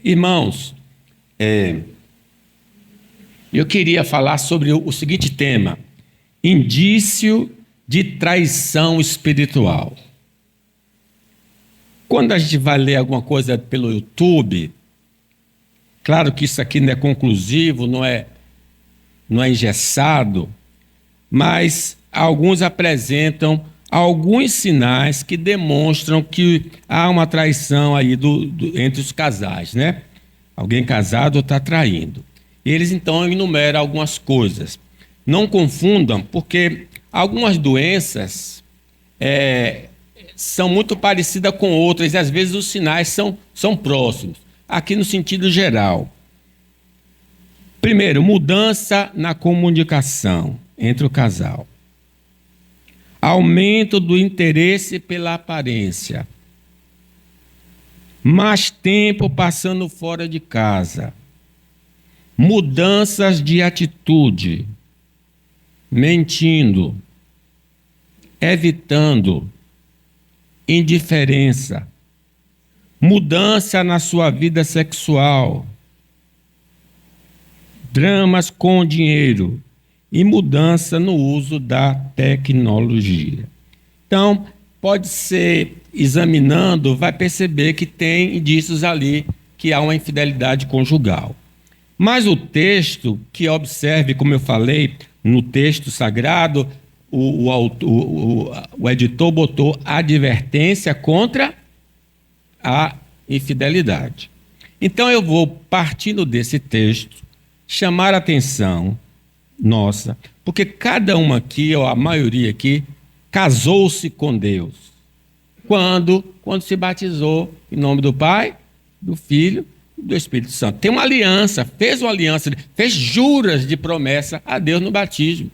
Irmãos, eu queria falar sobre o seguinte tema: indício de traição espiritual. Quando a gente vai ler alguma coisa pelo YouTube, claro que isso aqui não é conclusivo, não é engessado, mas alguns apresentam alguns sinais que demonstram que há uma traição aí entre os casais, né? Alguém casado está traindo. Eles então enumeram algumas coisas. Não confundam, porque algumas doenças são muito parecidas com outras e às vezes os sinais são próximos. Aqui no sentido geral. Primeiro, mudança na comunicação entre o casal. Aumento do interesse pela aparência. Mais tempo passando fora de casa. Mudanças de atitude. Mentindo. Evitando. Indiferença. Mudança na sua vida sexual. Dramas com dinheiro. E mudança no uso da tecnologia. Então, pode ser, examinando, vai perceber que tem indícios ali que há uma infidelidade conjugal. Mas o texto, que observe, como eu falei, no texto sagrado, o editor botou advertência contra a infidelidade. Então eu vou, partindo desse texto, chamar a atenção nossa, porque cada um aqui, ou a maioria aqui, casou-se com Deus. Quando se batizou em nome do Pai, do Filho e do Espírito Santo. Tem uma aliança, fez juras de promessa a Deus no batismo.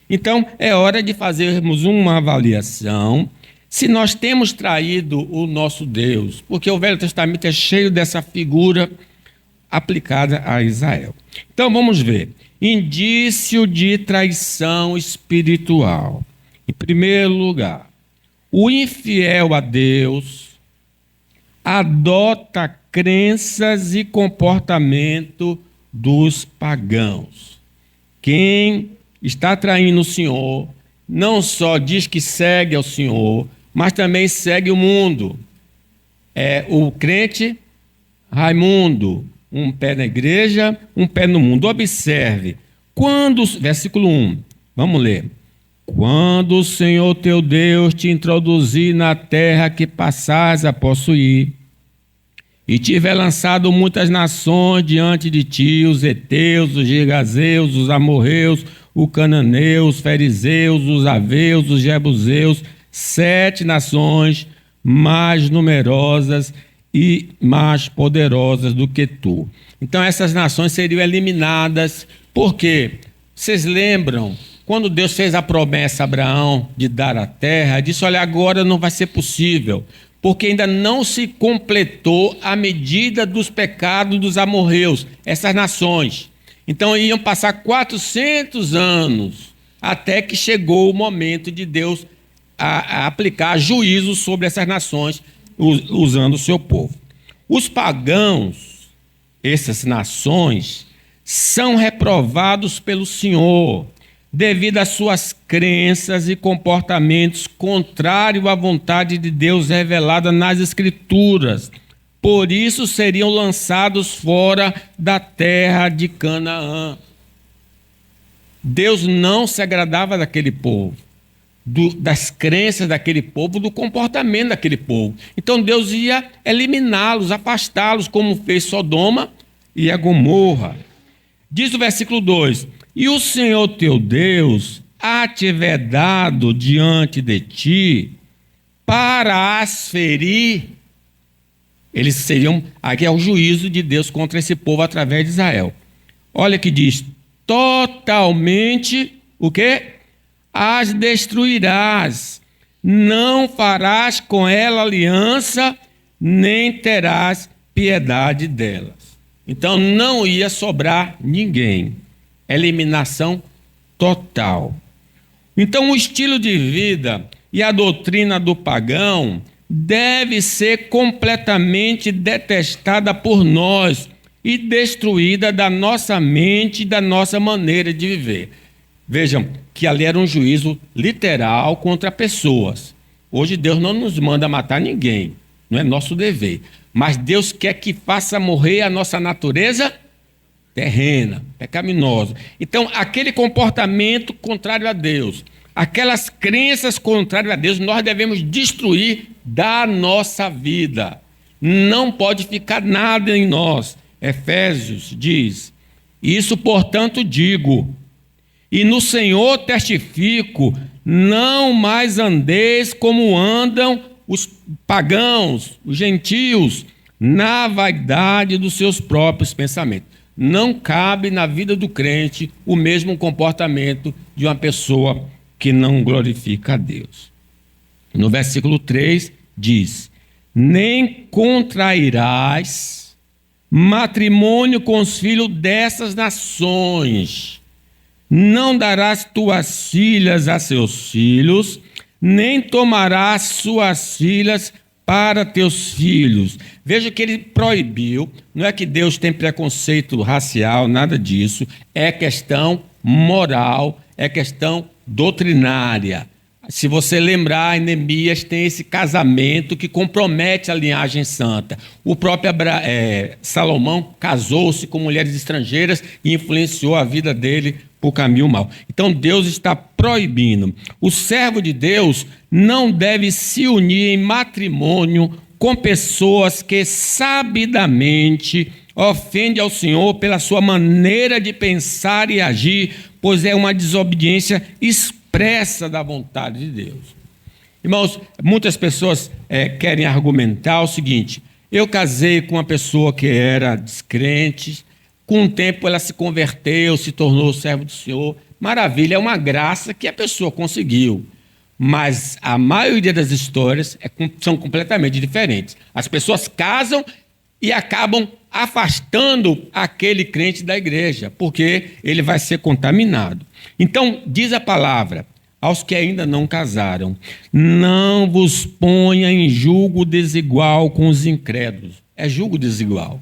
Então, é hora de fazermos uma avaliação se nós temos traído o nosso Deus, porque o Velho Testamento é cheio dessa figura aplicada a Israel. Então, vamos ver. Indício de traição espiritual. Em primeiro lugar, o infiel a Deus adota crenças e comportamento dos pagãos. Quem está traindo o Senhor não só diz que segue ao Senhor, mas também segue o mundo. É o crente Raimundo, um pé na igreja, um pé no mundo. Observe, versículo 1, vamos ler. Quando o Senhor teu Deus te introduzir na terra que passais a possuir, e tiver lançado muitas nações diante de ti, os heteus, os gigazeus, os amorreus, os cananeus, os fariseus, os aveus, os jebuseus, 7 nações mais numerosas e mais poderosas do que tu. Então essas nações seriam eliminadas. Por quê? Vocês lembram, quando Deus fez a promessa a Abraão de dar a terra, disse, olha, agora não vai ser possível, porque ainda não se completou a medida dos pecados dos amorreus, essas nações. Então iam passar 400 anos, até que chegou o momento de Deus a aplicar juízo sobre essas nações, usando o seu povo. Os pagãos, essas nações, são reprovados pelo Senhor, devido às suas crenças e comportamentos contrários à vontade de Deus revelada nas Escrituras. Por isso seriam lançados fora da terra de Canaã. Deus não se agradava daquele povo, das crenças daquele povo, do comportamento daquele povo. Então Deus ia eliminá-los, afastá-los, como fez Sodoma e a Gomorra. Diz o versículo 2, e o Senhor teu Deus há te vedado diante de ti para as ferir. Eles seriam, aqui é o juízo de Deus contra esse povo através de Israel. Olha que diz, totalmente, o quê? As destruirás, não farás com ela aliança, nem terás piedade delas. Então não ia sobrar ninguém. Eliminação total. Então o estilo de vida e a doutrina do pagão deve ser completamente detestada por nós e destruída da nossa mente e da nossa maneira de viver. Vejam que ali era um juízo literal contra pessoas. Hoje Deus não nos manda matar ninguém, não é nosso dever. Mas Deus quer que faça morrer a nossa natureza terrena, pecaminosa. Então, aquele comportamento contrário a Deus, aquelas crenças contrárias a Deus, nós devemos destruir da nossa vida. Não pode ficar nada em nós. Efésios diz: isso, portanto, digo, e no Senhor testifico, não mais andeis como andam os pagãos, os gentios, na vaidade dos seus próprios pensamentos. Não cabe na vida do crente o mesmo comportamento de uma pessoa que não glorifica a Deus. No versículo 3 diz: nem contrairás matrimônio com os filhos dessas nações, não darás tuas filhas a seus filhos, nem tomarás suas filhas para teus filhos. Veja que ele proibiu, não é que Deus tem preconceito racial, nada disso, é questão moral, é questão doutrinária. Se você lembrar, Neemias tem esse casamento que compromete a linhagem santa. O próprio Salomão casou-se com mulheres estrangeiras e influenciou a vida dele por caminho mau. Então Deus está proibindo. O servo de Deus não deve se unir em matrimônio com pessoas que sabidamente ofendem ao Senhor pela sua maneira de pensar e agir, pois é uma desobediência expressa da vontade de Deus. Irmãos, muitas pessoas querem argumentar o seguinte: eu casei com uma pessoa que era descrente, com o tempo ela se converteu, se tornou servo do Senhor. Maravilha, é uma graça que a pessoa conseguiu. Mas a maioria das histórias são completamente diferentes. As pessoas casam e acabam afastando aquele crente da igreja, porque ele vai ser contaminado. Então, diz a palavra aos que ainda não casaram: não vos ponha em julgo desigual com os incrédulos. É julgo desigual.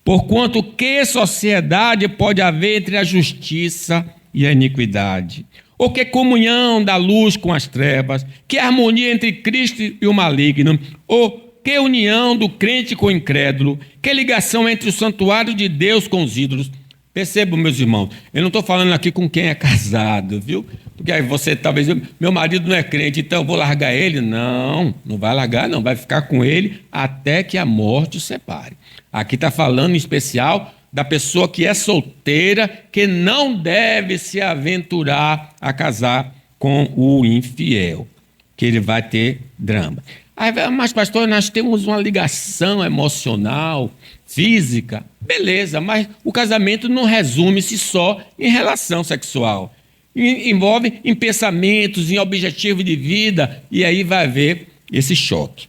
Porquanto que sociedade pode haver entre a justiça e a iniquidade? Ou que comunhão da luz com as trevas? Que harmonia entre Cristo e o maligno? Ou que união do crente com o incrédulo? Que ligação entre o santuário de Deus com os ídolos? Percebam, meus irmãos, eu não estou falando aqui com quem é casado, viu? Porque aí você talvez, meu marido não é crente, então eu vou largar ele? Não, não vai largar, não, vai ficar com ele até que a morte o separe. Aqui está falando em especial da pessoa que é solteira, que não deve se aventurar a casar com o infiel, que ele vai ter drama. Aí, mas pastor, nós temos uma ligação emocional, física, beleza, mas o casamento não resume-se só em relação sexual. Envolve em pensamentos, em objetivo de vida, e aí vai haver esse choque.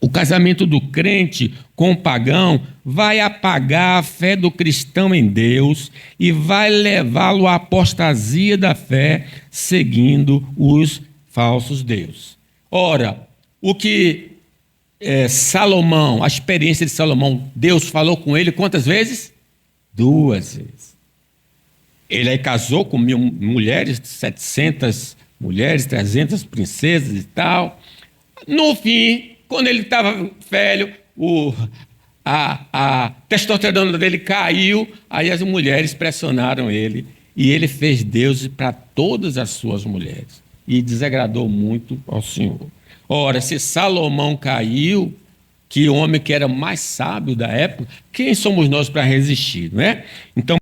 O casamento do crente com o pagão vai apagar a fé do cristão em Deus e vai levá-lo à apostasia da fé, seguindo os falsos deuses. Ora, o que Salomão, a experiência de Salomão, Deus falou com ele quantas vezes? 2 vezes. Ele aí casou com 1000 mulheres, 700 mulheres, 300 princesas e tal. No fim, quando ele estava velho, a testosterona dele caiu, aí as mulheres pressionaram ele, e ele fez deuses para todas as suas mulheres, e desagradou muito ao Senhor. Ora, se Salomão caiu, que homem que era mais sábio da época, quem somos nós para resistir, não é? Então,